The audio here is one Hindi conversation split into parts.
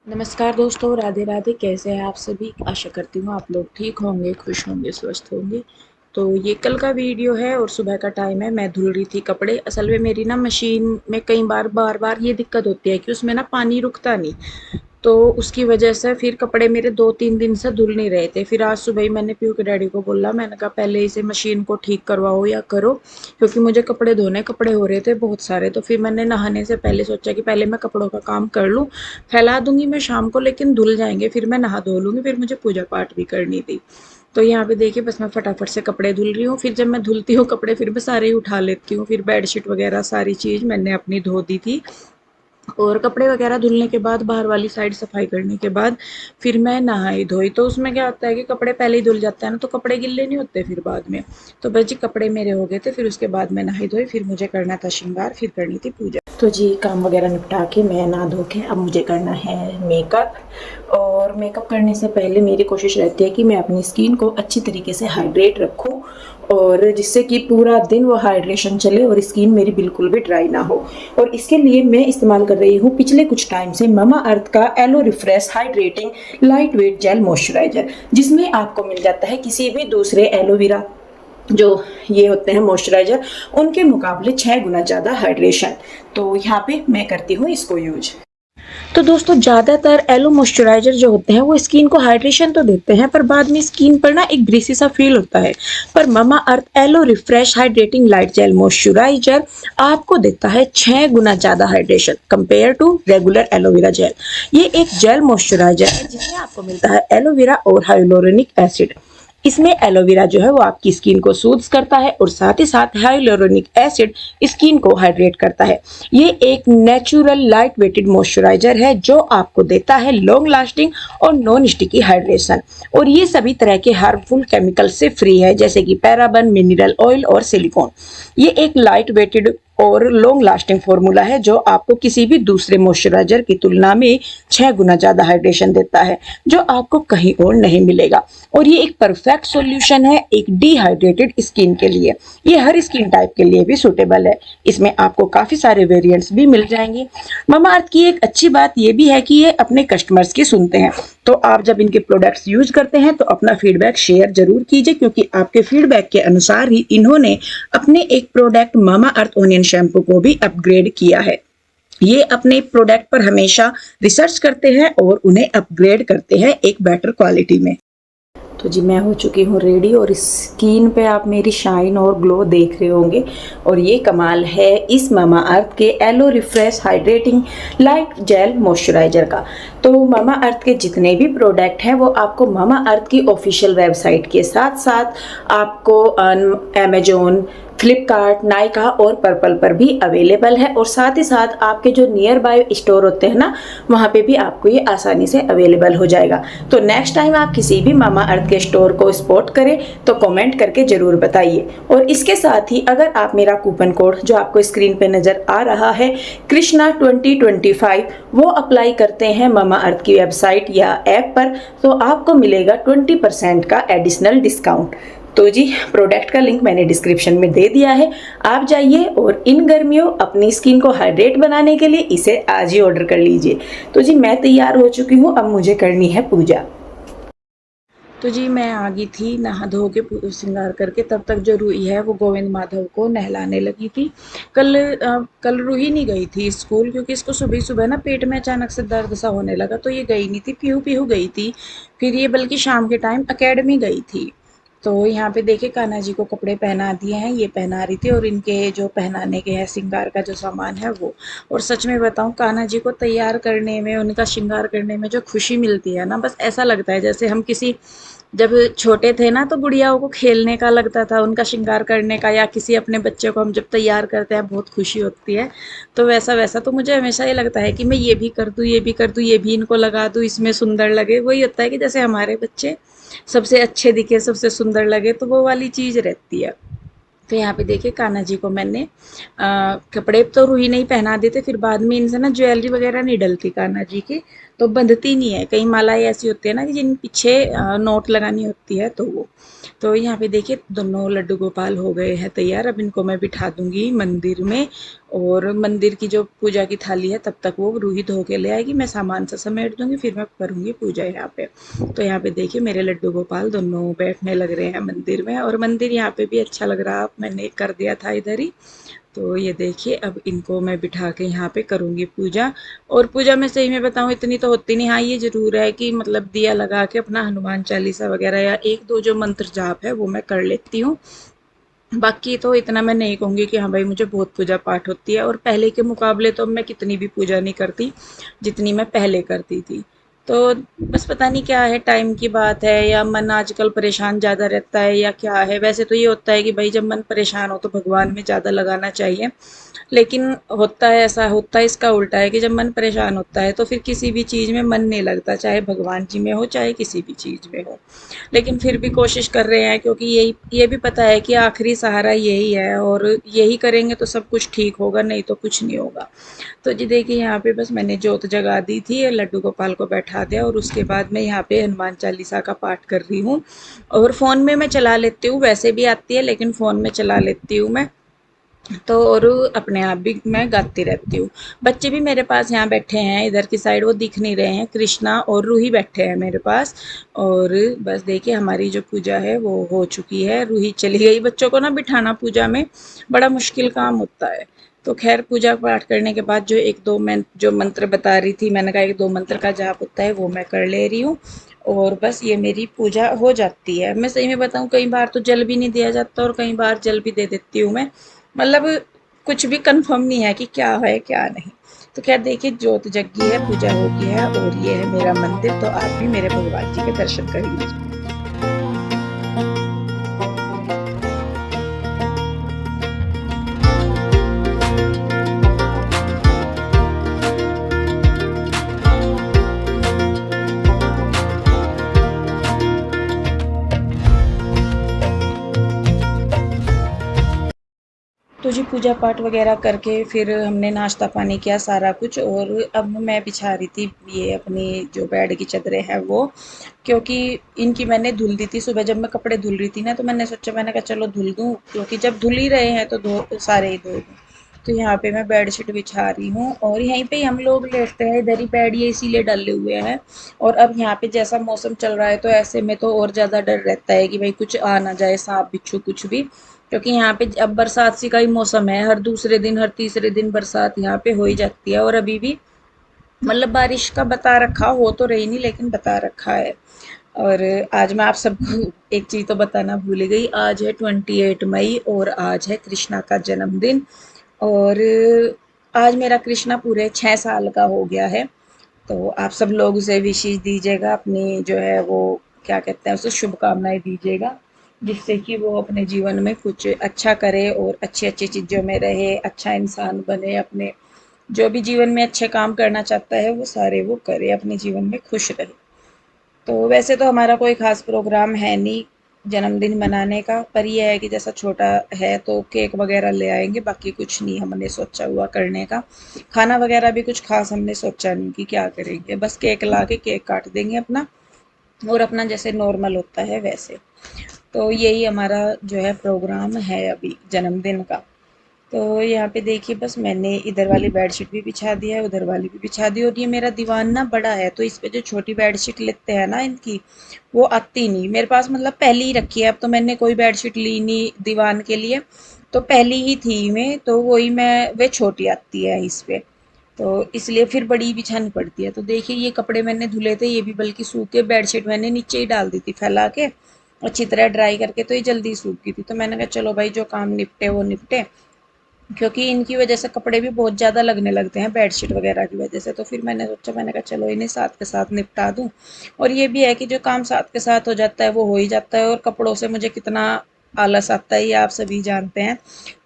नमस्कार दोस्तों, राधे राधे। कैसे हैं आप सभी? आशा करती हूँ आप लोग ठीक होंगे, खुश होंगे, स्वस्थ होंगे। तो ये कल का वीडियो है और सुबह का टाइम है। मैं धुल रही थी कपड़े। असल में मेरी ना मशीन में कई बार ये दिक्कत होती है कि उसमें ना पानी रुकता नहीं। तो उसकी वजह से फिर कपड़े मेरे 2-3 दिन से धुल नहीं रहे थे। फिर आज सुबह ही मैंने पीयू के डैडी को बोला, मैंने कहा पहले इसे मशीन को ठीक करवाओ या करो, क्योंकि मुझे कपड़े हो रहे थे बहुत सारे। तो फिर मैंने नहाने से पहले सोचा कि पहले मैं कपड़ों का काम कर लूँ। फैला दूंगी मैं शाम को, लेकिन धुल जाएंगे, फिर मैं नहा धो लूँगी, फिर मुझे पूजा पाठ भी करनी थी। तो यहाँ पे देखिए, बस मैं फटाफट से कपड़े धुल रही हूँ। फिर जब मैं धुलती हूँ कपड़े, फिर मैं सारे ही उठा लेती हूँ। फिर बेडशीट वगैरह सारी चीज़ मैंने अपनी धो दी थी। और कपड़े वगैरह धुलने के बाद, बाहर वाली साइड सफाई करने के बाद, फिर मैं नहाई धोई। तो उसमें क्या होता है कि कपड़े पहले ही धुल जाते हैं ना, तो कपड़े गिल्ले नहीं होते फिर बाद में। तो बस जी कपड़े मेरे हो गए थे। फिर उसके बाद मैं नहाई धोई, फिर मुझे करना था श्रृंगार, फिर करनी थी पूजा। तो जी काम वगैरह निपटा के मैं नहा धो के अब मुझे करना है मेकअप। और मेकअप करने से पहले मेरी कोशिश रहती है कि मैं अपनी स्किन को अच्छी तरीके से हाइड्रेट रखूं, और जिससे कि पूरा दिन वो हाइड्रेशन चले और स्किन मेरी बिल्कुल भी ड्राई ना हो। और इसके लिए मैं इस्तेमाल कर रही हूँ पिछले कुछ टाइम से ममा अर्थ का aloe refresh hydrating lightweight gel moisturiser, जिसमें आपको मिल जाता है किसी भी दूसरे एलोवेरा जो ये होते हैं मॉइस्चराइजर, उनके मुकाबले 6 गुना ज़्यादा हाइड्रेशन। तो यहाँ पे मैं करती हूँ इसको यूज। तो दोस्तों, ज़्यादातर एलो मॉइस्चराइजर जो होते हैं वो स्किन को हाइड्रेशन तो देते हैं, पर बाद में स्किन पर ना एक ग्रीसी सा फील होता है। पर Mamaearth aloe refresh hydrating light gel moisturiser आपको देता है 6 गुना ज़्यादा hydration compare to regular aloe vera gel. ये एक जेल मॉइस्चराइजर है जिसमें आपको मिलता है एलोवेरा और हाइलोरोनिक एसिड। इसमें एलोवेरा जो है वो आपकी स्किन को सूद करता है, और साथ ही साथ हाइलोरोनिक एसिड स्किन को हाइड्रेट करता है। ये एक नेचुरल लाइट वेटेड मॉइस्चराइजर है जो आपको देता है लॉन्ग लास्टिंग और नॉन स्टिकी हाइड्रेशन। और ये सभी तरह के हार्मफुल केमिकल से फ्री है, जैसे कि पैराबन, मिनरल ऑयल और सिलिकॉन। ये एक लाइट वेटेड और लॉन्ग लास्टिंग फॉर्मूला है जो आपको किसी भी दूसरे मॉइस्चराइजर की तुलना में 6 गुना ज्यादा हाइड्रेशन देता है, जो आपको कहीं और नहीं मिलेगा। और ये एक परफेक्ट सॉल्यूशन है एक डिहाइड्रेटेड स्किन के लिए। ये हर स्किन टाइप के लिए भी सूटेबल है। इसमें आपको काफी सारे वेरिएंट्स भी मिल जाएंगे। ममा अर्थ की एक अच्छी बात ये भी है कि ये अपने कस्टमर्स की सुनते हैं। तो आप जब इनके प्रोडक्ट्स यूज करते हैं तो अपना फीडबैक शेयर जरूर कीजिए, क्योंकि आपके फीडबैक के अनुसार ही इन्होंने अपने एक प्रोडक्ट मामा अर्थ ओनियन शैम्पू को भी अपग्रेड किया है। ये अपने प्रोडक्ट पर हमेशा रिसर्च करते हैं और उन्हें अपग्रेड करते हैं एक बेटर क्वालिटी में। तो जी मैं हो चुकी हूँ रेडी, और स्किन पे आप मेरी शाइन और ग्लो देख रहे होंगे। और ये कमाल है इस मामा अर्थ के aloe refresh hydrating light gel moisturiser का। तो मामा अर्थ के जितने भी प्रोडक्ट हैं वो आपको मामा अर्थ की ऑफिशियल वेबसाइट के साथ साथ आपको अमेजोन, फ्लिपकार्ट, नायका और पर्पल पर भी अवेलेबल है। और साथ ही साथ आपके जो नियर बाय स्टोर होते हैं ना, वहाँ पे भी आपको ये आसानी से अवेलेबल हो जाएगा। तो नेक्स्ट टाइम आप किसी भी मामा अर्थ के स्टोर को स्पॉट करें तो कमेंट करके ज़रूर बताइए। और इसके साथ ही अगर आप मेरा कूपन कोड जो आपको स्क्रीन पे नज़र आ रहा है, कृष्णा 2025, वो अप्लाई करते हैं मामा अर्थ की वेबसाइट या ऐप पर, तो आपको मिलेगा 20% का एडिशनल डिस्काउंट। तो जी प्रोडक्ट का लिंक मैंने डिस्क्रिप्शन में दे दिया है, आप जाइए और इन गर्मियों अपनी स्किन को हाइड्रेट बनाने के लिए इसे आज ही ऑर्डर कर लीजिए। तो जी मैं तैयार हो चुकी हूँ, अब मुझे करनी है पूजा। तो जी मैं आ गई थी नहा धो के श्रृंगार करके। तब तक जो रूही है वो गोविंद माधव को नहलाने लगी थी। कल रूही नहीं गई थी स्कूल, क्योंकि इसको सुबह सुबह ना पेट में अचानक से दर्द सा होने लगा, तो ये गई नहीं थी, पीहू पीहू गई थी। फिर ये बल्कि शाम के टाइम अकेडमी गई थी। तो यहाँ पे देखिए कान्हा जी को कपड़े पहना दिए हैं, ये पहना रही थी, और इनके जो पहनाने के हैं श्रृंगार का जो सामान है वो। और सच में बताऊँ, कान्हा जी को तैयार करने में, उनका श्रृंगार करने में जो खुशी मिलती है ना, बस ऐसा लगता है जैसे हम किसी, जब छोटे थे ना तो गुड़ियाओं को खेलने का लगता था, उनका श्रृंगार करने का, या किसी अपने बच्चे को हम जब तैयार करते हैं बहुत खुशी होती है। तो वैसा वैसा तो मुझे हमेशा ये लगता है कि मैं ये भी कर दूँ, ये भी कर दूँ, ये भी इनको लगा दूँ, इसमें सुंदर लगे। वही होता है कि जैसे हमारे बच्चे सबसे अच्छे दिखे, सबसे सुंदर लगे, तो वो वाली चीज़ रहती है। तो यहाँ पे देखिए कान्हा जी को मैंने कपड़े तो रूही नहीं पहना देते, फिर बाद में इनसे ना ज्वेलरी वगैरह नहीं डलती कान्हा जी की, तो बंधती नहीं है। कई मालाएं ऐसी होती है ना कि जिन पीछे नोट लगानी होती है, तो वो। तो यहाँ पे देखिए दोनों लड्डू गोपाल हो गए हैं तैयार। अब इनको मैं बिठा दूंगी मंदिर में, और मंदिर की जो पूजा की थाली है तब तक वो रूही धो के ले आएगी, मैं सामान से समेट दूंगी, फिर मैं करूंगी पूजा यहाँ पे। तो यहाँ पे देखिए मेरे लड्डू गोपाल दोनों बैठने लग रहे हैं मंदिर में, और मंदिर यहाँ पे भी अच्छा लग रहा, मैंने कर दिया था इधर ही। तो ये देखिए अब इनको मैं बिठा के यहाँ पे करूँगी पूजा। और पूजा में सही में बताऊँ इतनी तो होती नहीं, हाँ ये ज़रूर है कि मतलब दिया लगा के अपना हनुमान चालीसा वगैरह या एक दो जो मंत्र जाप है वो मैं कर लेती हूँ। बाकी तो इतना मैं नहीं कहूँगी कि हाँ भाई मुझे बहुत पूजा पाठ होती है, और पहले के मुकाबले तो मैं कितनी भी पूजा नहीं करती जितनी मैं पहले करती थी। तो बस पता नहीं क्या है, टाइम की बात है या मन आजकल परेशान ज़्यादा रहता है या क्या है। वैसे तो ये होता है कि भाई जब मन परेशान हो तो भगवान में ज़्यादा लगाना चाहिए, लेकिन होता है ऐसा, होता है इसका उल्टा है कि जब मन परेशान होता है तो फिर किसी भी चीज़ में मन नहीं लगता, चाहे भगवान जी में हो चाहे किसी भी चीज़ में हो। लेकिन फिर भी कोशिश कर रहे हैं, क्योंकि यही ये भी पता है कि आखिरी सहारा यही है, और यही करेंगे तो सब कुछ ठीक होगा, नहीं तो कुछ नहीं होगा। तो जी देखिए यहाँ पे बस मैंने जोत जगा दी थी, लड्डू गोपाल को बैठा दिया, और उसके बाद मैं यहाँ पे हनुमान चालीसा का पाठ कर रही हूँ। और फ़ोन में मैं चला लेती हूँ, वैसे भी आती है लेकिन फ़ोन में चला लेती हूँ मैं। तो और अपने आप भी मैं गाती रहती हूँ। बच्चे भी मेरे पास यहाँ बैठे हैं, इधर की साइड वो दिख नहीं रहे हैं, कृष्णा और रूही बैठे हैं मेरे पास। और बस देखिए हमारी जो पूजा है वो हो चुकी है, रूही चली गई। बच्चों को ना बिठाना पूजा में बड़ा मुश्किल काम होता है। तो खैर पूजा पाठ करने के बाद जो एक दो मैं जो मंत्र बता रही थी, मैंने कहा एक दो मंत्र का जाप होता है वो मैं कर ले रही हूँ, और बस ये मेरी पूजा हो जाती है। मैं सही में बताऊँ कई बार तो जल भी नहीं दिया जाता, और कई बार जल भी दे देती हूँ मैं, मतलब कुछ भी कंफर्म नहीं है कि क्या है क्या नहीं। तो खैर देखिए जोत जग गई है, पूजा हो गई है, और ये है मेरा मंदिर। तो आप भी मेरे भगवान जी के दर्शन कर लीजिए। तो जी पूजा पाठ वगैरह करके फिर हमने नाश्ता पानी किया सारा कुछ, और अब मैं बिछा रही थी ये अपनी जो बेड की चादरें हैं वो, क्योंकि इनकी मैंने धुल दी थी सुबह जब मैं कपड़े धुल रही थी ना, तो मैंने सोचा, मैंने कहा चलो धुल दूँ, क्योंकि जब धुल ही रहे हैं तो धो सारे ही धो दूँ। तो यहाँ पे मैं बेडशीट बिछा रही हूँ, और यहीं पे ही हम लोग लेटते हैं, इधर ही बेड ये इसीलिए डाले हुए हैं। और अब यहाँ पे जैसा मौसम चल रहा है तो ऐसे में तो और ज़्यादा डर रहता है कि भाई कुछ आ ना जाए, सांप बिच्छू कुछ भी, क्योंकि यहाँ पे अब बरसात सी का ही मौसम है, हर दूसरे दिन हर तीसरे दिन बरसात यहाँ पे हो ही जाती है। और अभी भी मतलब बारिश का बता रखा हो तो रही नहीं, लेकिन बता रखा है। और आज मैं आप सबको एक चीज़ तो बताना भूल गई, आज है 28 मई, और आज है कृष्णा का जन्मदिन। और आज मेरा कृष्णा पूरे 6 साल का हो गया है। तो आप सब लोग उसे विशेष दीजिएगा, अपनी जो है वो क्या कहते हैं उसे शुभकामनाएं दीजिएगा, जिससे कि वो अपने जीवन में कुछ अच्छा करे और अच्छी अच्छी चीज़ों में रहे, अच्छा इंसान बने, अपने जो भी जीवन में अच्छे काम करना चाहता है वो सारे वो करे, अपने जीवन में खुश रहे। तो वैसे तो हमारा कोई ख़ास प्रोग्राम है नहीं जन्मदिन मनाने का, पर ये है कि जैसा छोटा है तो केक वगैरह ले आएँगे, बाकी कुछ नहीं हमने सोचा हुआ करने का। खाना वगैरह भी कुछ ख़ास हमने सोचा नहीं कि क्या करेंगे, बस केक ला के केक काट देंगे अपना, और अपना जैसे नॉर्मल होता है वैसे। तो यही हमारा जो है प्रोग्राम है अभी जन्मदिन का। तो यहाँ पे देखिए बस मैंने इधर वाली बेडशीट भी बिछा दी है, उधर वाली भी बिछा दी, और ये मेरा दीवान ना बड़ा है तो इस पे जो छोटी बेडशीट लेते हैं ना इनकी, वो आती नहीं मेरे पास, मतलब पहली ही रखी है, अब तो मैंने कोई बेडशीट ली नहीं दीवान के लिए, तो पहली ही थी में तो वही मैं वे छोटी आती है इस पे, तो इसलिए फिर बड़ी बिछानी पड़ती है। तो देखिए ये कपड़े मैंने धुले थे, ये भी बल्कि सूख के, बेडशीट मैंने नीचे ही डाल दी थी फैला के अच्छी तरह ड्राई करके, तो ये जल्दी सूख गई थी। तो मैंने कहा चलो भाई जो काम निपटे वो निपटे, क्योंकि इनकी वजह से कपड़े भी बहुत ज़्यादा लगने लगते हैं बेडशीट वगैरह की वजह से। तो फिर मैंने सोचा, मैंने कहा चलो इन्हें साथ के साथ निपटा दूँ। और ये भी है कि जो काम साथ के साथ हो जाता है वो हो ही जाता है, और कपड़ों से मुझे कितना आलस आता है ये आप सभी जानते हैं।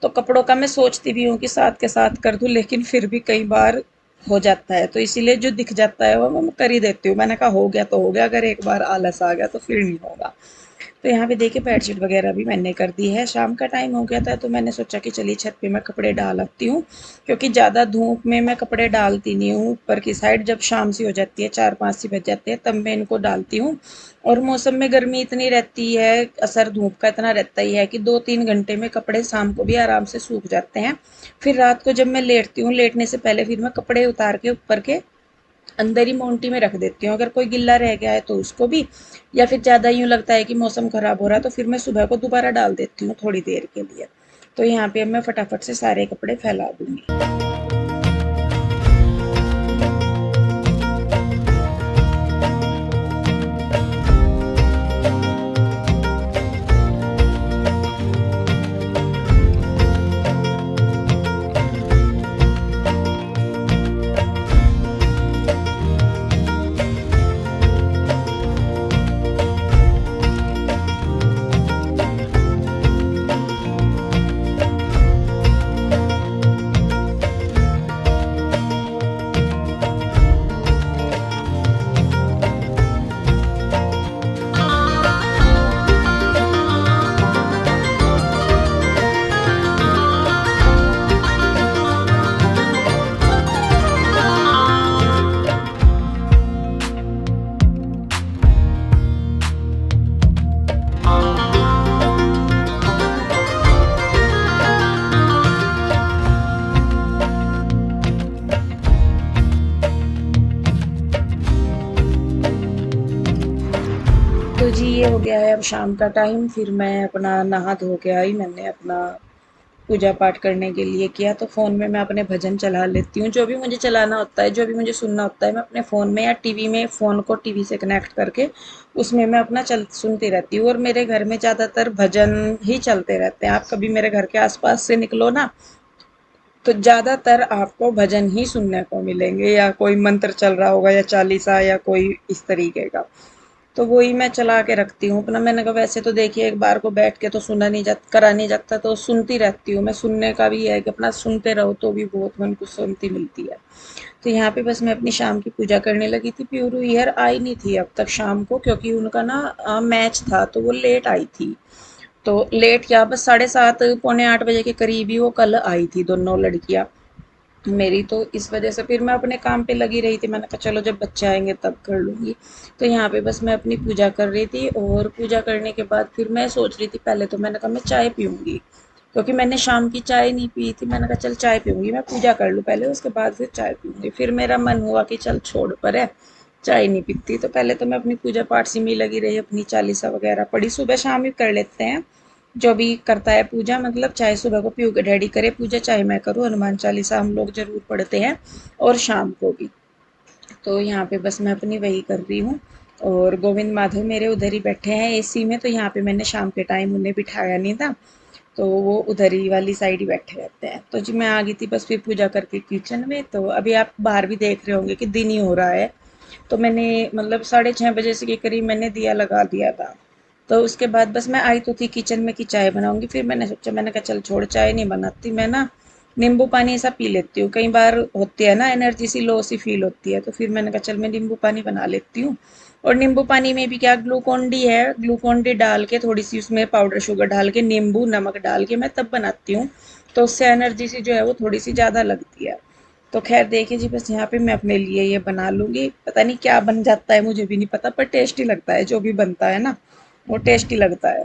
तो कपड़ों का मैं सोचती भी हूँ कि साथ के साथ कर दूँ, लेकिन फिर भी कई बार हो जाता है, तो इसीलिए जो दिख जाता है वो मैं कर ही देती हूँ। मैंने कहा हो गया तो हो गया, अगर एक बार आलस आ गया तो फिर नहीं होगा। तो यहाँ पे देखिए बेडशीट वगैरह भी मैंने कर दी है। शाम का टाइम हो गया था तो मैंने सोचा कि चलिए छत पे मैं कपड़े डाल आती हूँ, क्योंकि ज़्यादा धूप में मैं कपड़े डालती नहीं हूँ ऊपर की साइड। जब शाम सी हो जाती है 4-5 सी बज जाते हैं तब मैं इनको डालती हूँ। और मौसम में गर्मी इतनी रहती है, असर धूप का इतना रहता ही है कि 2-3 घंटे में कपड़े शाम को भी आराम से सूख जाते हैं। फिर रात को जब मैं लेटती हूँ, लेटने से पहले फिर मैं कपड़े उतार के ऊपर के अंदर ही मोंटी में रख देती हूँ। अगर कोई गिल्ला रह गया है तो उसको भी, या फिर ज़्यादा यूँ लगता है कि मौसम ख़राब हो रहा है तो फिर मैं सुबह को दोबारा डाल देती हूँ थोड़ी देर के लिए। तो यहाँ पे अब मैं फटाफट से सारे कपड़े फैला दूँगी। तो जी ये हो गया है अब शाम का टाइम। फिर मैं अपना नहा धो के आई, मैंने अपना पूजा पाठ करने के लिए किया। तो फ़ोन में मैं अपने भजन चला लेती हूँ, जो भी मुझे चलाना होता है, जो भी मुझे सुनना होता है, मैं अपने फ़ोन में या टीवी में, फ़ोन को टीवी से कनेक्ट करके उसमें मैं अपना चल सुनती रहती हूँ। और मेरे घर में ज़्यादातर भजन ही चलते रहते हैं। आप कभी मेरे घर के आसपास से निकलो ना, तो ज़्यादातर आपको भजन ही सुनने को मिलेंगे, या कोई मंत्र चल रहा होगा या चालीसा या कोई इस तरीके का। तो वही मैं चला के रखती हूँ अपना। मैंने कहा वैसे तो देखिए एक बार को बैठ के तो सुना नहीं जाता, करा नहीं जाता, तो सुनती रहती हूँ मैं। सुनने का भी है कि अपना सुनते रहो तो भी बहुत मन को शांति मिलती है। तो यहाँ पे बस मैं अपनी शाम की पूजा करने लगी थी। प्यूरू ईयर आई नहीं थी अब तक शाम को, क्योंकि उनका ना मैच था तो वो लेट आई थी। तो लेट क्या, बस 7:30 पौने 8 बजे के करीब ही वो कल आई थी दोनों लड़कियाँ मेरी। तो इस वजह से फिर मैं अपने काम पे लगी रही थी। मैंने कहा चलो जब बच्चे आएंगे तब कर लूँगी। तो यहाँ पे बस मैं अपनी पूजा कर रही थी, और पूजा करने के बाद फिर मैं सोच रही थी, पहले तो मैंने कहा मैं चाय पीऊँगी, क्योंकि मैंने शाम की चाय नहीं पी थी। मैंने कहा चल चाय पीऊँगी, मैं पूजा कर लूँ पहले, उसके बाद फिर चाय पीऊँगी। फिर मेरा मन हुआ कि चल छोड़ पर है, चाय नहीं पीती। तो पहले तो मैं अपनी पूजा पाठ से में लगी रही, अपनी चालीसा वगैरह पढ़ी। सुबह शाम ही कर लेते हैं जो भी करता है पूजा, मतलब चाहे सुबह को पीयू के डैडी करे पूजा, चाहे मैं करूँ, हनुमान चालीसा हम लोग ज़रूर पढ़ते हैं, और शाम को भी। तो यहाँ पे बस मैं अपनी वही कर रही हूँ। और गोविंद माधव मेरे उधर ही बैठे हैं एसी में, तो यहाँ पे मैंने शाम के टाइम उन्हें बिठाया नहीं था, तो वो उधर ही वाली साइड ही बैठे रहते हैं। तो जी मैं आ गई थी बस फिर पूजा करके किचन में। तो अभी आप बाहर भी देख रहे होंगे कि दिन ही हो रहा है। तो मैंने मतलब 6:30 बजे से के करीब मैंने दिया लगा दिया था। तो उसके बाद बस मैं आई तो थी किचन में कि चाय बनाऊंगी। फिर मैंने सोचा, मैंने कहा चल छोड़, चाय नहीं बनाती मैं ना, नींबू पानी ऐसा पी लेती हूँ। कई बार होती है ना एनर्जी सी लो सी फील होती है, तो फिर मैंने कहा चल मैं नींबू पानी बना लेती हूँ। और नींबू पानी में भी क्या, ग्लूकोन डी है, ग्लूकोन डी डाल के थोड़ी सी उसमें पाउडर शुगर डाल के, नींबू नमक डाल के मैं तब बनाती हूँ। तो उससे एनर्जी सी जो है वो थोड़ी सी ज़्यादा लगती है। तो खैर देखिए जी, बस यहाँ पे मैं अपने लिए ये बना लूँगी। पता नहीं क्या बन जाता है, मुझे भी नहीं पता, पर टेस्टी लगता है जो भी बनता है ना, वो टेस्टी लगता है।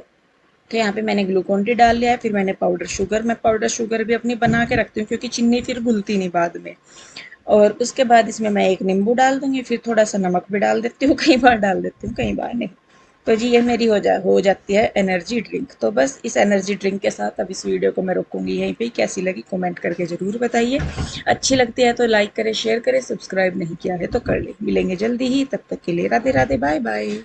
तो यहाँ पे मैंने ग्लूकोन डी डाल लिया है। फिर मैंने पाउडर शुगर, मैं पाउडर शुगर भी अपनी बना के रखती हूँ, क्योंकि चीनी फिर घुलती नहीं बाद में। और उसके बाद इसमें मैं एक नींबू डाल दूँगी, फिर थोड़ा सा नमक भी डाल देती हूँ, कई बार डाल देती हूँ, कई बार नहीं। तो जी ये मेरी हो जाती है एनर्जी ड्रिंक। तो बस इस एनर्जी ड्रिंक के साथ अब इस वीडियो को मैं रोकूँगी यहीं पे। कैसी लगी कमेंट करके ज़रूर बताइए। अच्छी लगती है तो लाइक करें, शेयर करें, सब्सक्राइब नहीं किया है तो कर लें। मिलेंगे जल्दी ही, तब तक के लिए राधे राधे, बाय बाय।